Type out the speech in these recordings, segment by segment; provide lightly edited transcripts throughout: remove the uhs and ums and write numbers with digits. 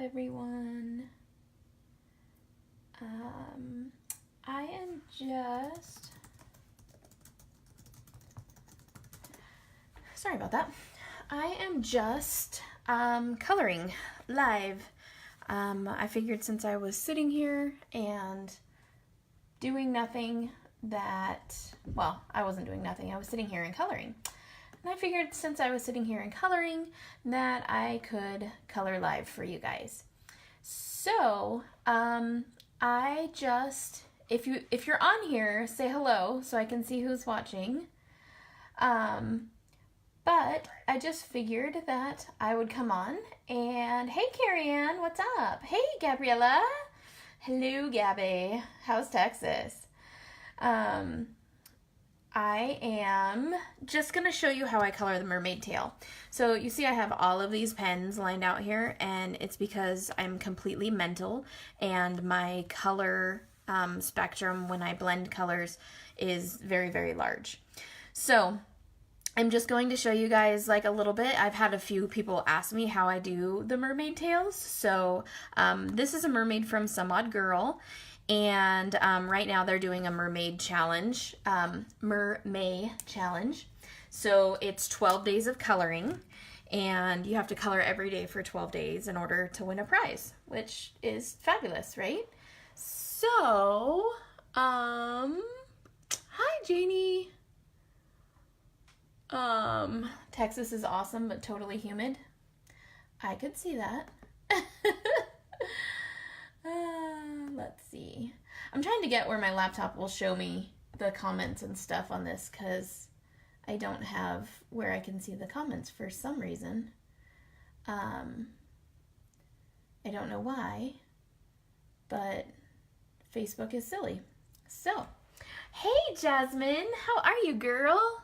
everyone. I am just, sorry about that. I am just coloring live. I figured since I was sitting here and doing nothing that, well, I wasn't doing nothing. I was sitting here and coloring. And I figured since I was sitting here and coloring that I could color live for you guys. So, I just, if you're on here, say hello so I can see who's watching. But I just figured that I would come on and, hey Carrie Ann, what's up? Hey Gabriella. Hello Gabby. How's Texas? I am just going to show you how I color the mermaid tail. So you see I have all of these pens lined out here, and it's because I'm completely mental and my color spectrum when I blend colors is very, very large. So I'm just going to show you guys like a little bit. I've had a few people ask me how I do the mermaid tails. So this is a mermaid from Some Odd Girl. And right now they're doing a mermaid challenge, MerMay challenge. So it's 12 days of coloring, and you have to color every day for 12 days in order to win a prize, which is fabulous, right? So, hi Janie. Texas is awesome, but totally humid. I could see that. Let's see. I'm trying to get where my laptop will show me the comments and stuff on this because I don't have where I can see the comments for some reason. I don't know why, but Facebook is silly. So, hey Jasmine, how are you, girl?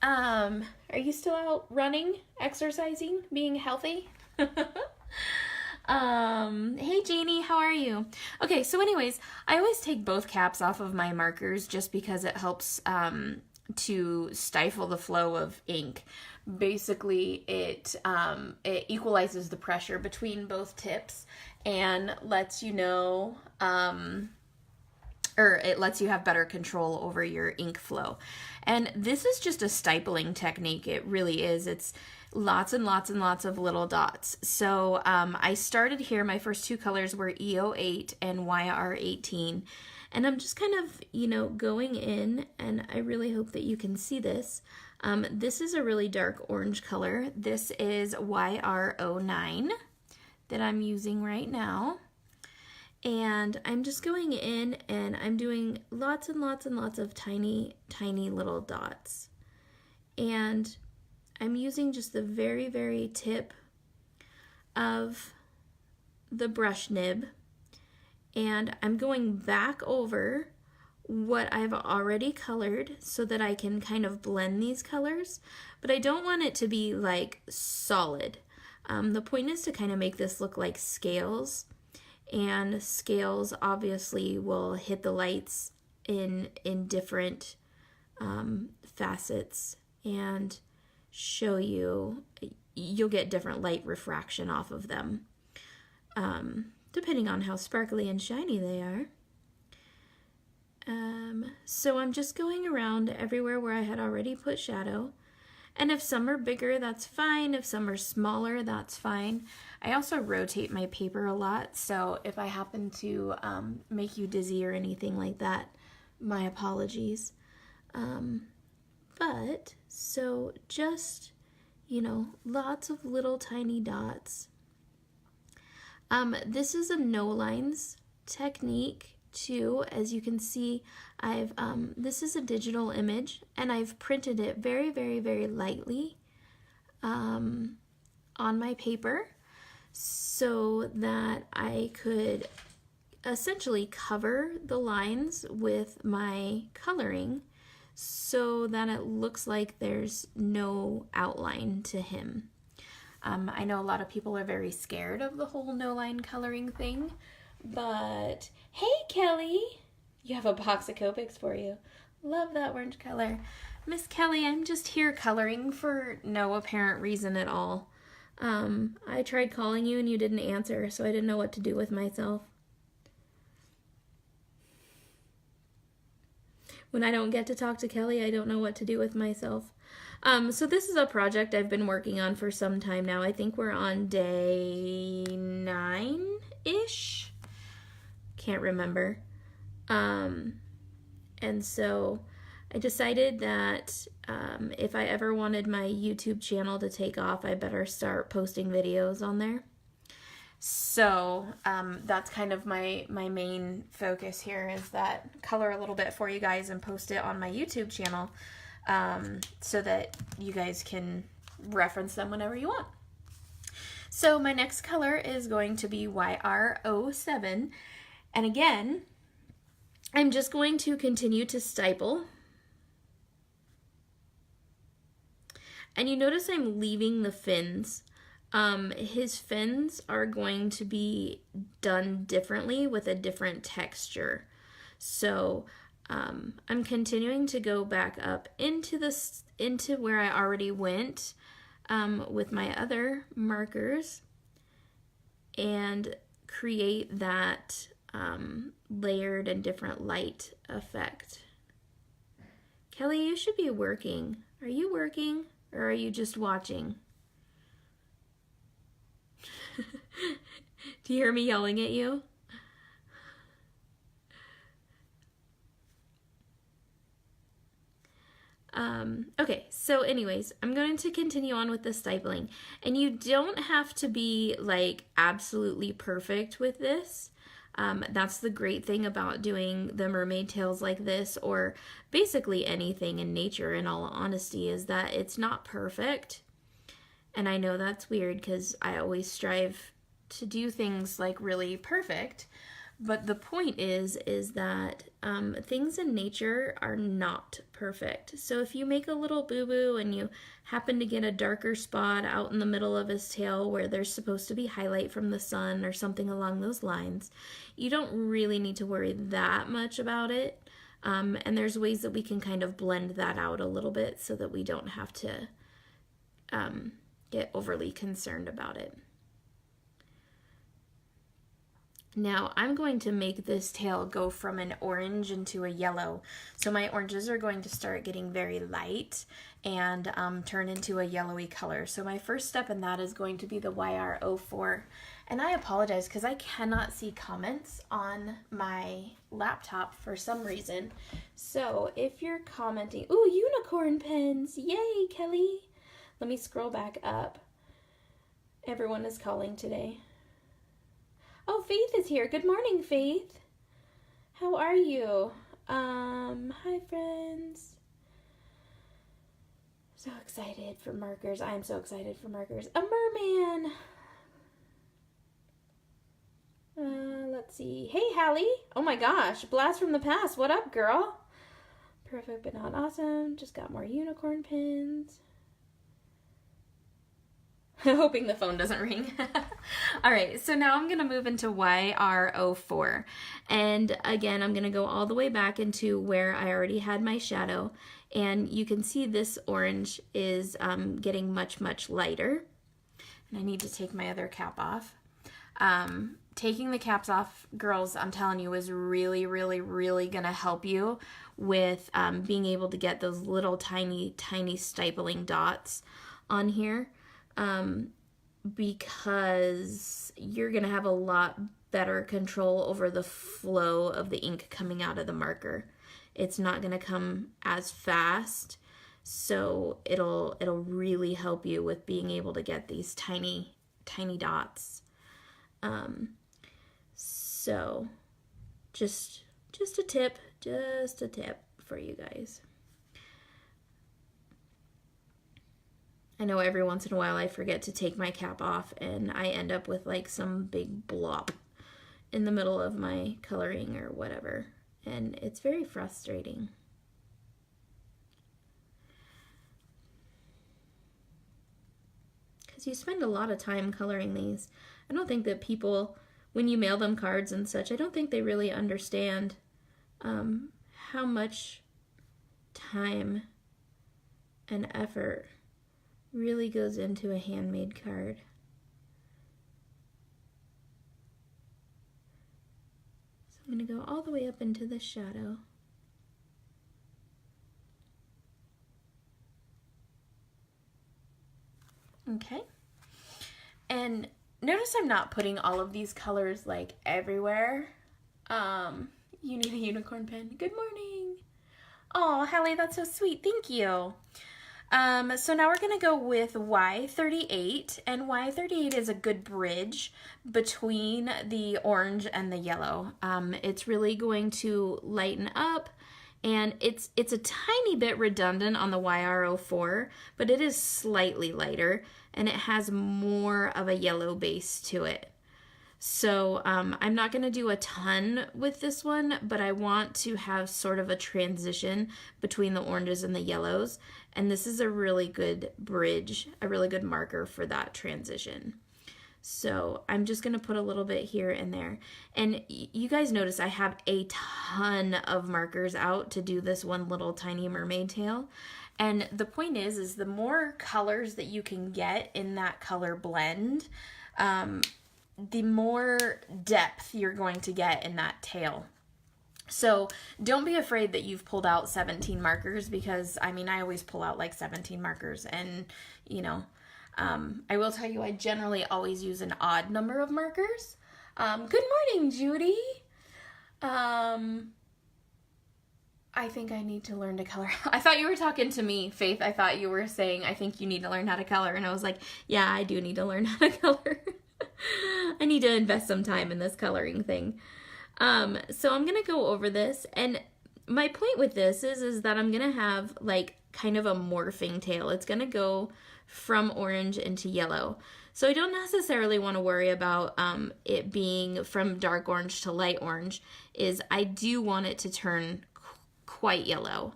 Are you still out running, exercising, being healthy? Hey Janie, how are you? Okay, so anyways, I always take both caps off of my markers just because it helps to stifle the flow of ink. Basically, it equalizes the pressure between both tips and lets you know, or it lets you have better control over your ink flow. And this is just a stipling technique. It really is. It's lots and lots and lots of little dots. So I started here, my first two colors were EO8 and YR18. And I'm just kind of, you know, going in, and I really hope that you can see this. This is a really dark orange color. This is YR09 that I'm using right now. And I'm just going in and I'm doing lots and lots and lots of tiny, tiny little dots. And I'm using just the very, very tip of the brush nib, and I'm going back over what I've already colored so that I can kind of blend these colors, but I don't want it to be like solid. The point is to kind of make this look like scales, and scales obviously will hit the lights in different facets and show you, you'll get different light refraction off of them, depending on how sparkly and shiny they are. So I'm just going around everywhere where I had already put shadow, and if some are bigger, that's fine. If some are smaller, that's fine. I also rotate my paper a lot, so if I happen to make you dizzy or anything like that, my apologies. But, so just, you know, lots of little tiny dots. This is a no lines technique too. As you can see, I've, this is a digital image, and I've printed it very, very, very lightly on my paper so that I could essentially cover the lines with my coloring so that it looks like there's no outline to him. I know a lot of people are very scared of the whole no line coloring thing, but hey Kelly, you have a box of Copics for you. Love that orange color. Miss Kelly, I'm just here coloring for no apparent reason at all. I tried calling you and you didn't answer, so I didn't know what to do with myself. When I don't get to talk to Kelly, I don't know what to do with myself. So this is a project I've been working on for some time now. I think we're on day 9-ish. Can't remember. And so I decided that if I ever wanted my YouTube channel to take off, I better start posting videos on there. So that's kind of my main focus here, is that color a little bit for you guys and post it on my YouTube channel so that you guys can reference them whenever you want. So my next color is going to be YR07. And again, I'm just going to continue to stipple. And you notice I'm leaving the fins. His fins are going to be done differently with a different texture. So I'm continuing to go back up into where I already went with my other markers and create that layered and different light effect. Kelly, you should be working. Are you working or are you just watching? Do you hear me yelling at you? Okay, so anyways, I'm going to continue on with the stipling. And you don't have to be like absolutely perfect with this. That's the great thing about doing the mermaid tails like this, or basically anything in nature, in all honesty, is that it's not perfect. And I know that's weird because I always strive to do things like really perfect. But the point is that things in nature are not perfect. So if you make a little boo-boo and you happen to get a darker spot out in the middle of his tail where there's supposed to be highlight from the sun or something along those lines, you don't really need to worry that much about it. And there's ways that we can kind of blend that out a little bit so that we don't have to get overly concerned about it. Now I'm going to make this tail go from an orange into a yellow. So my oranges are going to start getting very light and turn into a yellowy color. So my first step in that is going to be the YR04. And I apologize because I cannot see comments on my laptop for some reason. So if you're commenting, ooh, unicorn pens, yay, Kelly. Let me scroll back up. Everyone is calling today. Oh, Faith is here. Good morning, Faith. How are you? Hi, friends. So excited for markers. I am so excited for markers. A merman. Let's see. Hey, Hallie. Oh my gosh. Blast from the past. What up, girl? Perfect but not awesome. Just got more unicorn pins. Hoping the phone doesn't ring. All right, so now I'm gonna move into YR04. And again, I'm gonna go all the way back into where I already had my shadow. And you can see this orange is getting much, much lighter. And I need to take my other cap off. Taking the caps off, girls, I'm telling you, is really, really, really gonna help you with being able to get those little tiny, tiny stipling dots on here. Because you're going to have a lot better control over the flow of the ink coming out of the marker. It's not going to come as fast, so it'll really help you with being able to get these tiny, tiny dots. So just a tip for you guys. I know every once in a while I forget to take my cap off and I end up with like some big blob in the middle of my coloring or whatever. And it's very frustrating. Because you spend a lot of time coloring these. I don't think that people, when you mail them cards and such, I don't think they really understand how much time and effort Really goes into a handmade card. So I'm going to go all the way up into the shadow. Okay. And notice I'm not putting all of these colors like everywhere. You need a unicorn pen. Good morning. Oh, Hallie, that's so sweet. Thank you. So now we're going to go with Y38, and Y38 is a good bridge between the orange and the yellow. It's really going to lighten up, and it's a tiny bit redundant on the YR04, but it is slightly lighter, and it has more of a yellow base to it. So I'm not going to do a ton with this one, but I want to have sort of a transition between the oranges and the yellows. And this is a really good bridge, a really good marker for that transition. So I'm just going to put a little bit here and there. And you guys notice I have a ton of markers out to do this one little tiny mermaid tail. And the point is the more colors that you can get in that color blend, the more depth you're going to get in that tail. So don't be afraid that you've pulled out 17 markers, because I mean, I always pull out like 17 markers, and you know, I will tell you, I generally always use an odd number of markers. Good morning, Judy. I think I need to learn to color. I thought you were talking to me, Faith. I thought you were saying, I think you need to learn how to color. And I was like, yeah, I do need to learn how to color. I need to invest some time in this coloring thing. So I'm going to go over this. And my point with this is that I'm going to have like kind of a morphing tail. It's going to go from orange into yellow. So I don't necessarily want to worry about it being from dark orange to light orange. I do want it to turn quite yellow.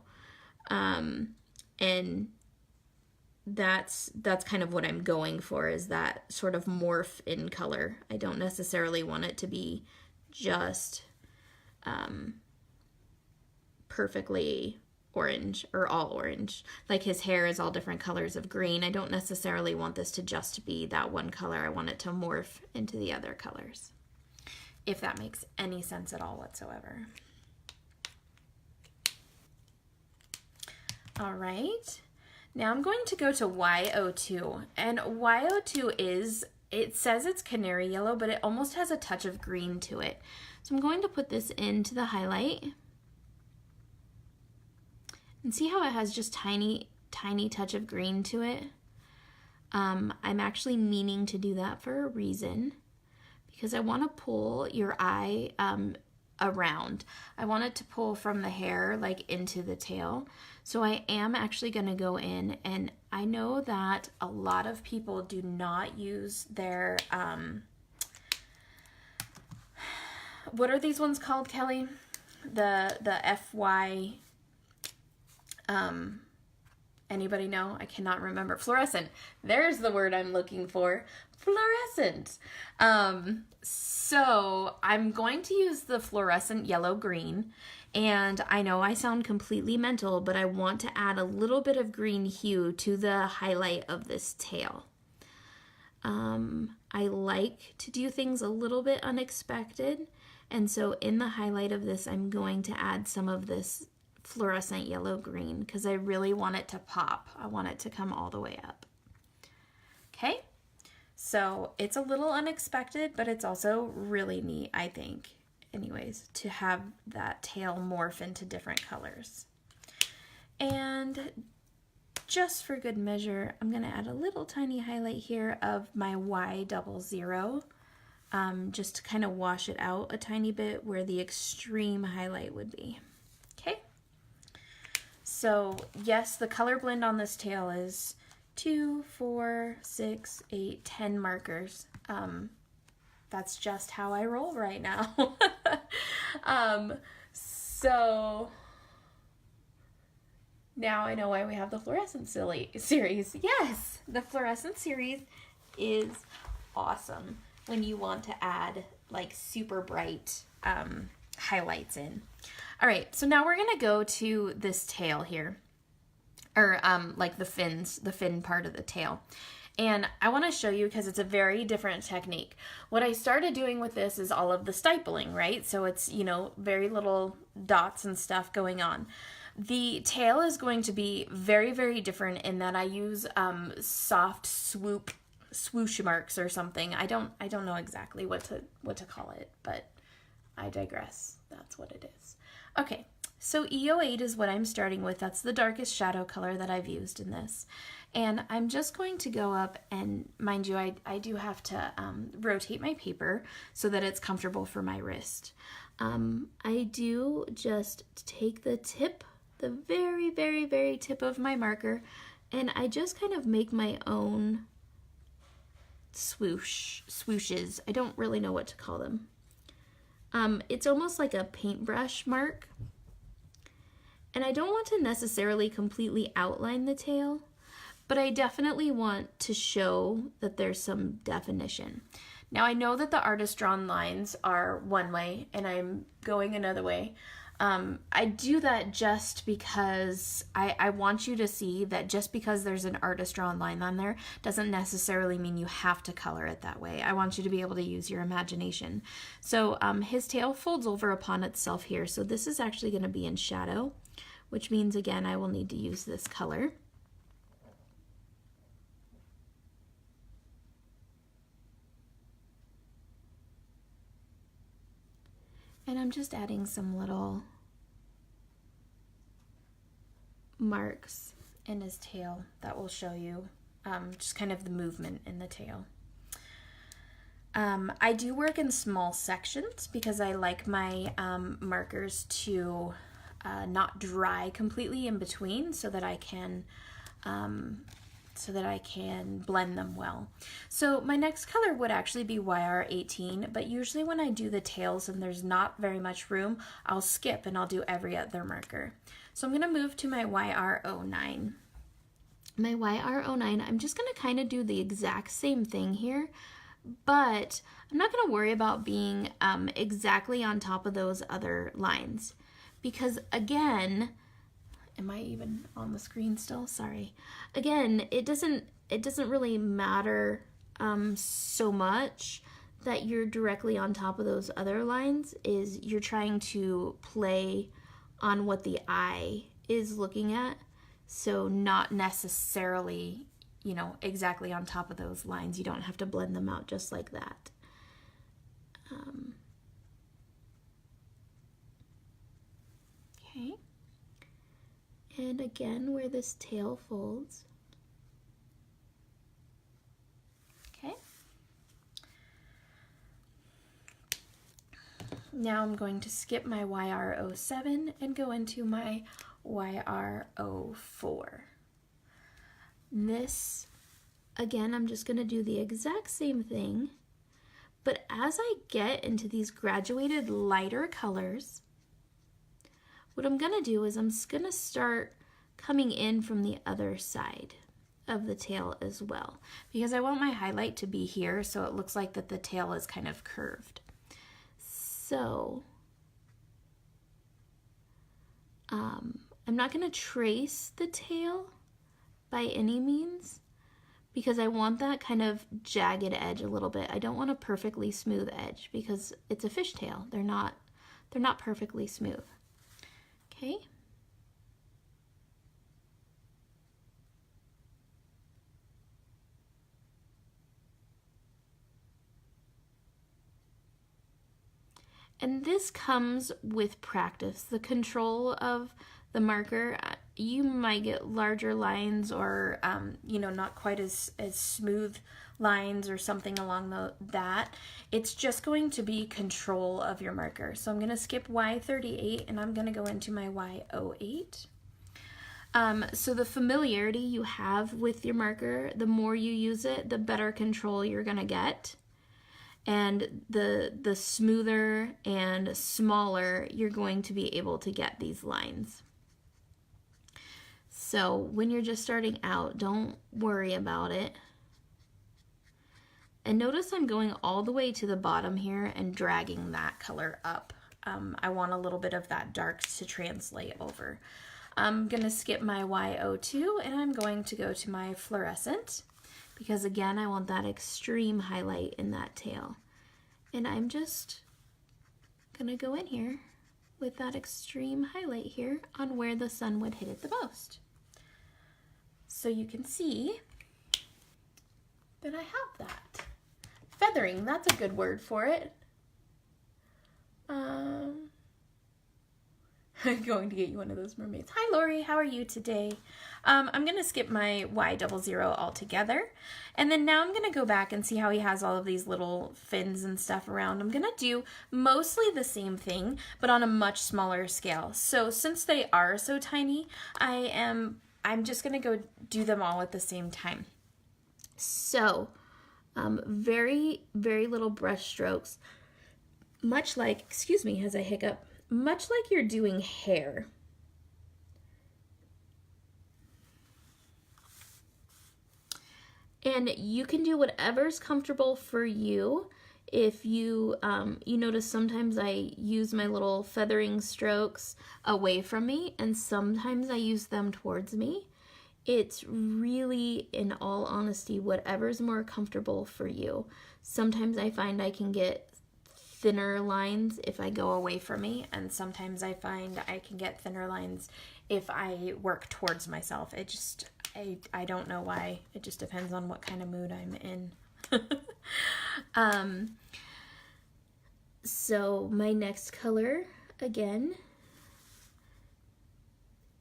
And that's kind of what I'm going for, is that sort of morph in color. I don't necessarily want it to be just perfectly orange or all orange. Like his hair is all different colors of green. I don't necessarily want this to just be that one color. I want it to morph into the other colors, if that makes any sense at all whatsoever. All right. Now I'm going to go to Y02, and Y02 it says it's canary yellow, but it almost has a touch of green to it. So I'm going to put this into the highlight, and see how it has just tiny touch of green to it. I'm actually meaning to do that for a reason, because I want to pull your eye around. I want it to pull from the hair like into the tail. So I am actually going to go in, and I know that a lot of people do not use their, what are these ones called, Kelly? The FY, anybody know? I cannot remember. Fluorescent. There's the word I'm looking for. Fluorescent. So I'm going to use the fluorescent yellow-green, and I know I sound completely mental, but I want to add a little bit of green hue to the highlight of this tail. I like to do things a little bit unexpected, and so in the highlight of this, I'm going to add some of this fluorescent yellow-green, because I really want it to pop. I want it to come all the way up. Okay? So it's a little unexpected, but it's also really neat, I think, anyways, to have that tail morph into different colors. And just for good measure, I'm going to add a little tiny highlight here of my Y00, just to kind of wash it out a tiny bit where the extreme highlight would be. Okay? So yes, the color blend on this tail is 2, 4, 6, 8, 10 markers. That's just how I roll right now. So now I know why we have the fluorescent series. Yes, the fluorescent series is awesome when you want to add like super bright highlights in. All right, so now we're gonna go to this tail here. or like the fin part of the tail. And I want to show you because it's a very different technique. What I started doing with this is all of the stippling, right? So it's, you know, very little dots and stuff going on. The tail is going to be very, very different in that I use soft swoosh marks or something. I don't know exactly what to call it, but I digress. That's what it is. Okay, so EO8 is what I'm starting with. That's the darkest shadow color that I've used in this. And I'm just going to go up and, mind you, I do have to rotate my paper so that it's comfortable for my wrist. I do just take the tip, the very, very, very tip of my marker, and I just kind of make my own swooshes. I don't really know what to call them. It's almost like a paintbrush mark. And I don't want to necessarily completely outline the tail, but I definitely want to show that there's some definition. Now I know that the artist drawn lines are one way and I'm going another way. I do that just because I want you to see that just because there's an artist drawn line on there doesn't necessarily mean you have to color it that way. I want you to be able to use your imagination. So his tail folds over upon itself here. So this is actually going to be in shadow, which means again I will need to use this color. And I'm just adding some little marks in his tail that will show you just kind of the movement in the tail. I do work in small sections because I like my markers to not dry completely in between so that I can blend them well. So my next color would actually be YR18, but usually when I do the tails and there's not very much room, I'll skip and I'll do every other marker. So I'm going to move to my YR09. My YR09, I'm just going to kind of do the exact same thing here, but I'm not going to worry about being exactly on top of those other lines because again, am I even on the screen still? Sorry. Again, it doesn't really matter so much that you're directly on top of those other lines. Is you're trying to play on what the eye is looking at. So not necessarily, you know, exactly on top of those lines. You don't have to blend them out just like that. Okay. And again, where this tail folds. Okay. Now I'm going to skip my YR07 and go into my YR04. This, again, I'm just going to do the exact same thing, but as I get into these graduated lighter colors, what I'm going to do is I'm going to start coming in from the other side of the tail as well because I want my highlight to be here so it looks like that the tail is kind of curved. So I'm not going to trace the tail by any means because I want that kind of jagged edge a little bit. I don't want a perfectly smooth edge because it's a fishtail. They're not perfectly smooth. Okay. And this comes with practice. The control of the marker, you might get larger lines or, you know, not quite as smooth lines or something along that. It's just going to be control of your marker. So I'm going to skip Y38 and I'm going to go into my Y08. So the familiarity you have with your marker, the more you use it, the better control you're going to get. And the smoother and smaller you're going to be able to get these lines. So when you're just starting out, don't worry about it. And notice I'm going all the way to the bottom here and dragging that color up. I want a little bit of that dark to translate over. I'm going to skip my Y02 and I'm going to go to my fluorescent because again, I want that extreme highlight in that tail. And I'm just going to go in here with that extreme highlight here on where the sun would hit it the most. So you can see that I have that. Feathering, that's a good word for it. I'm going to get you one of those mermaids. Hi Lori, how are you today? I'm going to skip my Y00 altogether. And then now I'm going to go back and see how he has all of these little fins and stuff around. I'm going to do mostly the same thing, but on a much smaller scale. So since they are so tiny, I'm just going to go do them all at the same time. So very, very little brush strokes, much like, excuse me as I hiccup, much like you're doing hair. And you can do whatever's comfortable for you. If you, you notice sometimes I use my little feathering strokes away from me and sometimes I use them towards me. It's really, in all honesty, whatever's more comfortable for you. Sometimes I find I can get thinner lines if I go away from me, and sometimes I find I can get thinner lines if I work towards myself. It just, I don't know why. It just depends on what kind of mood I'm in. So my next color, again,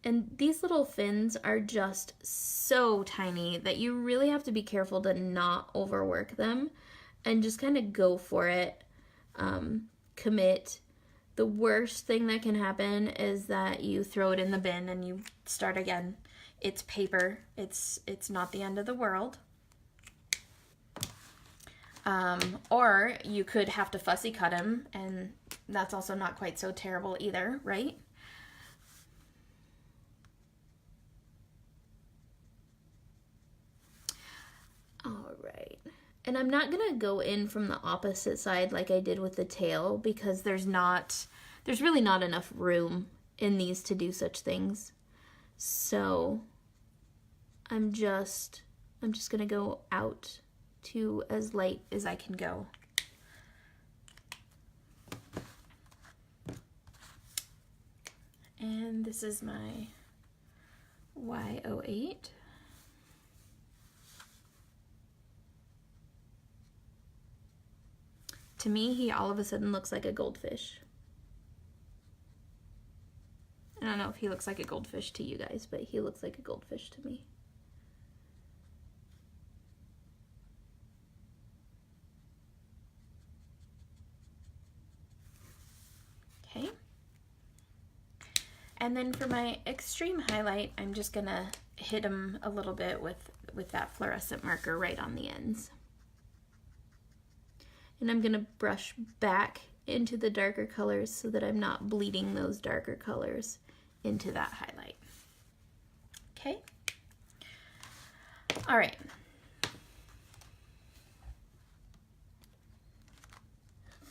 and these little fins are just so tiny that you really have to be careful to not overwork them and just kind of go for it. Commit. The worst thing that can happen is that you throw it in the bin and you start again. It's paper. It's not the end of the world. Or you could have to fussy cut them, and that's also not quite so terrible either, right? All right. And I'm not going to go in from the opposite side like I did with the tail because there's really not enough room in these to do such things. So I'm just going to go out to as light as I can go. And this is my Y08. To me, he all of a sudden looks like a goldfish. I don't know if he looks like a goldfish to you guys, but he looks like a goldfish to me. Okay. And then for my extreme highlight, I'm just gonna hit him a little bit with that fluorescent marker right on the ends. And I'm gonna brush back into the darker colors so that I'm not bleeding those darker colors into that highlight. Okay. All right.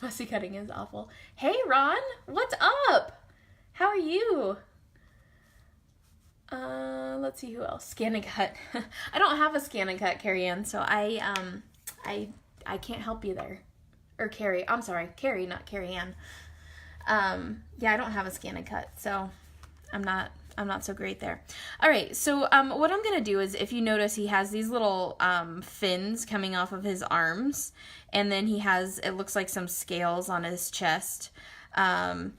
Fussy cutting is awful. Hey, Ron, what's up? How are you? Let's see who else. Scan and cut. I don't have a scan and cut, Carrie Ann, so I can't help you there. Or Carrie, I'm sorry, Carrie, not Carrie Ann. Yeah, I don't have a scan and cut, so I'm not so great there. All right, so what I'm gonna do is, if you notice, he has these little fins coming off of his arms, and then he has, it looks like some scales on his chest. Ron,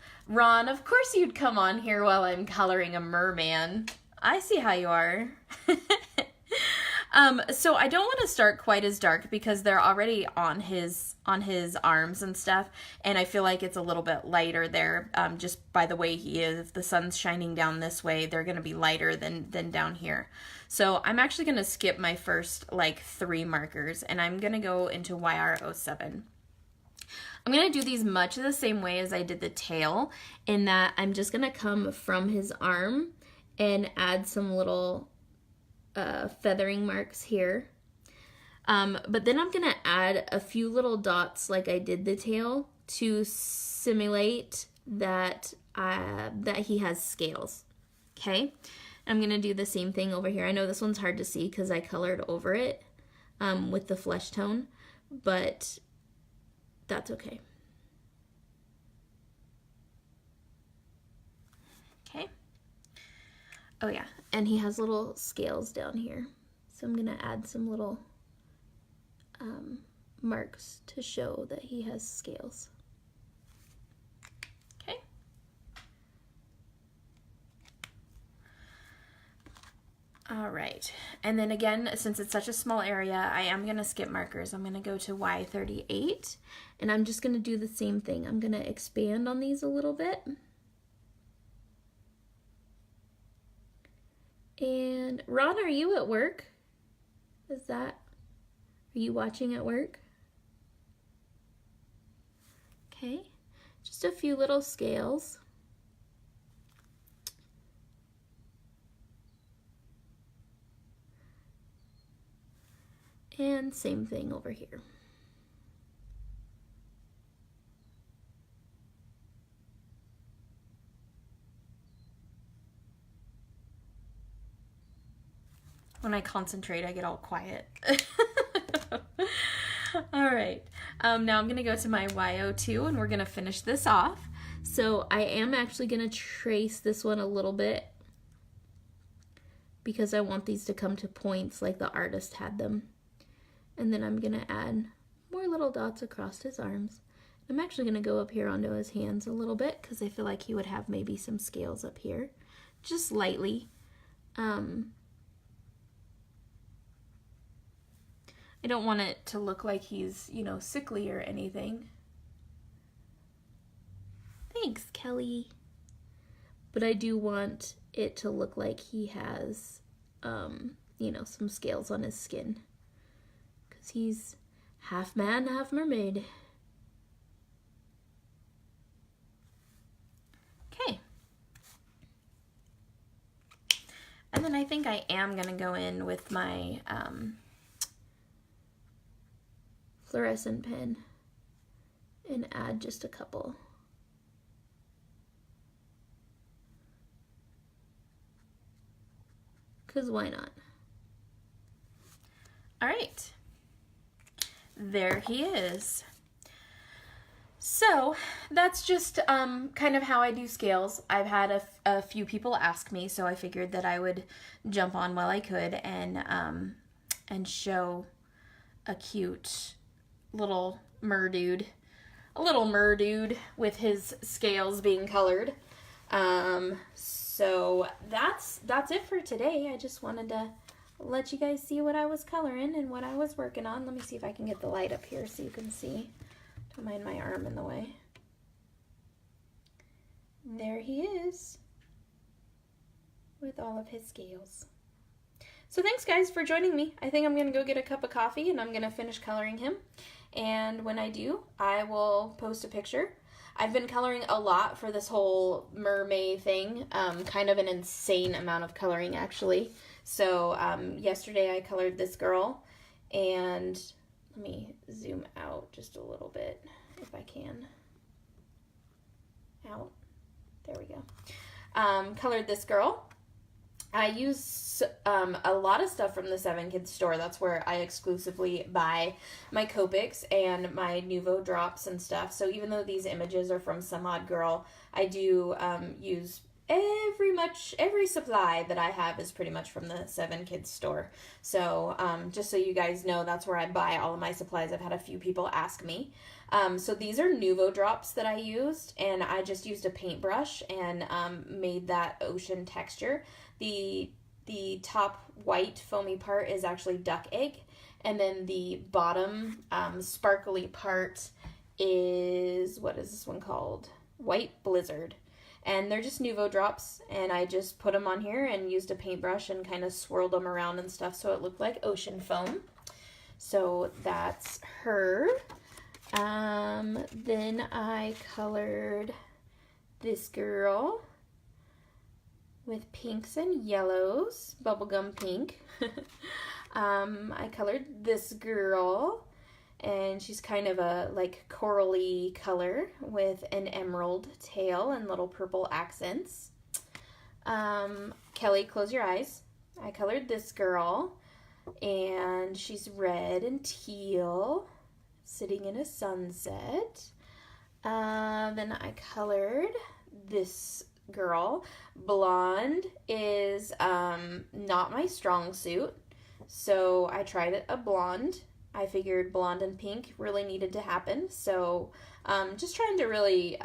of course you'd come on here while I'm coloring a merman. I see how you are. So I don't want to start quite as dark because they're already on his arms and stuff, and I feel like it's a little bit lighter there, just by the way he is. If the sun's shining down this way, they're going to be lighter than down here. So I'm actually going to skip my first like 3 markers, and I'm going to go into YR07. I'm going to do these much the same way as I did the tail, in that I'm just going to come from his arm and add some little feathering marks here. But then I'm gonna add a few little dots like I did the tail to simulate that that he has scales. Okay, I'm going to do the same thing over here. I know this one's hard to see because I colored over it with the flesh tone, but that's okay. Okay. Oh yeah, and he has little scales down here. So I'm going to add some little marks to show that he has scales. Okay. All right, and then again, since it's such a small area, I am going to skip markers. I'm going to go to Y38, and I'm just going to do the same thing. I'm going to expand on these a little bit. And Ron, are you at work? Are you watching at work? Okay, just a few little scales. And same thing over here. When I concentrate, I get all quiet. All right, now I'm going to go to my Y02 and we're going to finish this off. So I am actually going to trace this one a little bit because I want these to come to points like the artist had them. And then I'm going to add more little dots across his arms. I'm actually going to go up here onto his hands a little bit because I feel like he would have maybe some scales up here, just lightly. I don't want it to look like he's, you know, sickly or anything. Thanks, Kelly. But I do want it to look like he has, you know, some scales on his skin. Because he's half man, half mermaid. Okay. And then I think I am going to go in with my fluorescent pen and add just a couple. Because why not? All right. There he is. So that's just kind of how I do scales. I've had a few people ask me, so I figured that I would jump on while I could and show a cute little merdude, with his scales being colored. So that's it for today. I just wanted to let you guys see what I was coloring and what I was working on. Let me see if I can get the light up here so you can see. Don't mind my arm in the way. There he is with all of his scales. So thanks guys for joining me. I think I'm going to go get a cup of coffee and I'm going to finish coloring him. And when I do, I will post a picture. I've been coloring a lot for this whole mermaid thing, kind of an insane amount of coloring actually. So yesterday I colored this girl, and let me zoom out just a little bit if I can. Out. There we go. Colored this girl. I use a lot of stuff from the 7 Kids store. That's where I exclusively buy my Copics and my Nuvo drops and stuff. So even though these images are from Some Odd Girl, I do use every supply that I have is pretty much from the 7 Kids store. So just so you guys know, that's where I buy all of my supplies. I've had a few people ask me. So these are Nuvo drops that I used, and I just used a paintbrush and made that ocean texture. The top white foamy part is actually duck egg, and then the bottom sparkly part is, what is this one called? White Blizzard. And they're just Nuvo drops, and I just put them on here and used a paintbrush and kind of swirled them around and stuff so it looked like ocean foam. So that's her. Then I colored this girl with pinks and yellows, bubblegum pink. I colored this girl, and she's kind of a like corally color with an emerald tail and little purple accents. Kelly, close your eyes. I colored this girl, and she's red and teal, sitting in a sunset. Then I colored this girl. Blonde is not my strong suit, so I tried a blonde. I figured blonde and pink really needed to happen, so just trying to really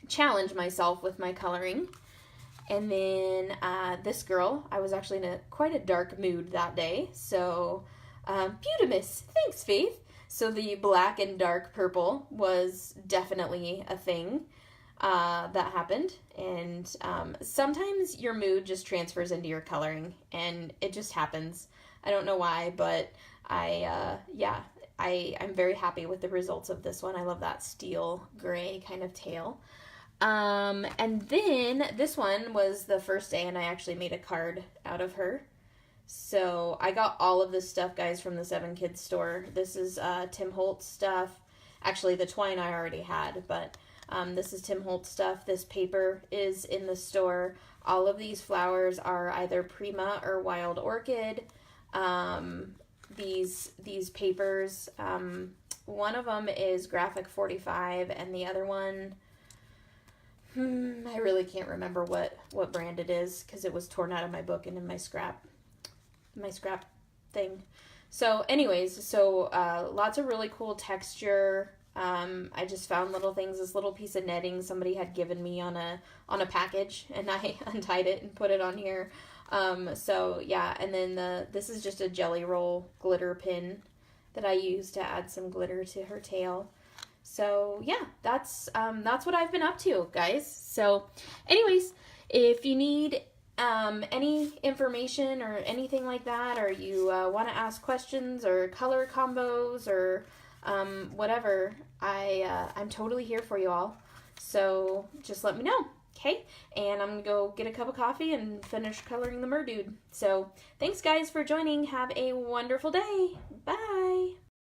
challenge myself with my coloring. And then this girl, I was actually in quite a dark mood that day, so Beautimus, thanks Faith. So the black and dark purple was definitely a thing that happened, and sometimes your mood just transfers into your coloring, and it just happens. I don't know why, but I'm very happy with the results of this one. I love that steel gray kind of tail. And then this one was the first day, and I actually made a card out of her. So I got all of this stuff, guys, from the 7 Kids store. This is Tim Holtz stuff. Actually, the twine I already had, but this is Tim Holtz stuff. This paper is in the store. All of these flowers are either Prima or Wild Orchid. These papers, one of them is Graphic 45, and the other one, I really can't remember what brand it is, because it was torn out of my book and in my scrap thing. So anyways, lots of really cool texture. I just found little things. This little piece of netting somebody had given me on a package, and I untied it and put it on here. So yeah, and then this is just a Jelly Roll glitter pin that I used to add some glitter to her tail. So yeah, that's what I've been up to, guys. So anyways, if you need any information or anything like that, or you want to ask questions or color combos or whatever, I'm totally here for you all. So just let me know, okay? And I'm gonna go get a cup of coffee and finish coloring the Merdude. So thanks guys for joining. Have a wonderful day. Bye.